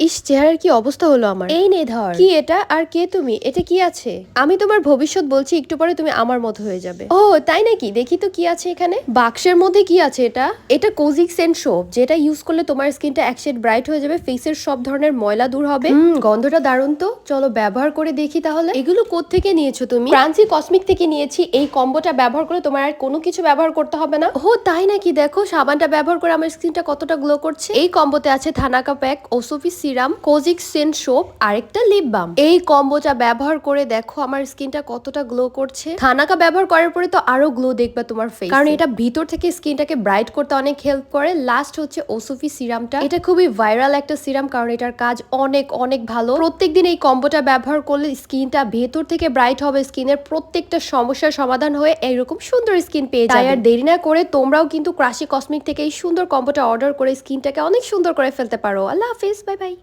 ইস, চেহারার কি অবস্থা হলো আমার। এই নে ধর। কি এটা? আর কে তুমি? এটা কি আছে? আমি তোমার ভবিষ্যৎ বলছি, একটু পরে তুমি আমার মতো হয়ে যাবে। ও তাই নাকি? দেখি তো কি আছে এখানে। বাক্সের মধ্যে কি আছে এটা? এটা কোজিক সেন্ট সোপ, যেটা ইউজ করলে তোমার স্কিনটা এক শেড ব্রাইট হয়ে যাবে, ফেসের সব ধরনের ময়লা দূর হবে। গন্ধটা দারুণ তো, চলো ব্যবহার করে দেখি তাহলে। এগুলো কোত্থেকে নিয়েছো তুমি? ফ্রান্সি কসমিক থেকে নিয়েছি। এই কম্বোটা ব্যবহার করে তোমার আর কোনো কিছু ব্যবহার করতে হবে না। ও তাই নাকি? দেখো সাবানটা ব্যবহার করে আমার স্কিনটা কতটা গ্লো করছে। এই কম্বোতে আছে থানাকা প্যাক, ওসোফি সিরাম, কোজিক সেন্ট সোপ আর একটা লিপ বাম। এই কম্বোটা ব্যবহার করে দেখো আমার স্কিনটা কতটা গ্লো করছে। থানাকা ব্যবহার করার পরে তো আরো গ্লো দেখবে তোমার ফেস, কারণ এটা ভিতর থেকে স্কিনটাকে ব্রাইট করতে অনেক হেল্প করে। লাস্ট হচ্ছে ওসোফি সিরামটা। এটা খুবই ভাইরাল একটা সিরাম, কারণ এটার কাজ অনেক অনেক ভালো। প্রত্যেকদিন এই কম্বোটা ব্যবহার করলে স্কিনটা ভেতর থেকে ব্রাইট হবে, স্কিনের প্রত্যেকটা সমস্যার সমাধান হয়ে এরকম সুন্দর স্কিন পেয়ে যাবে। আর দেরি না করে তোমরাও কিন্তু ক্রাশি কসমিক থেকে এই সুন্দর কম্বোটা অর্ডার করে স্কিনটাকে অনেক সুন্দর করে ফেলতে পারো। আল্লাহ হাফিজ, বাই বাই।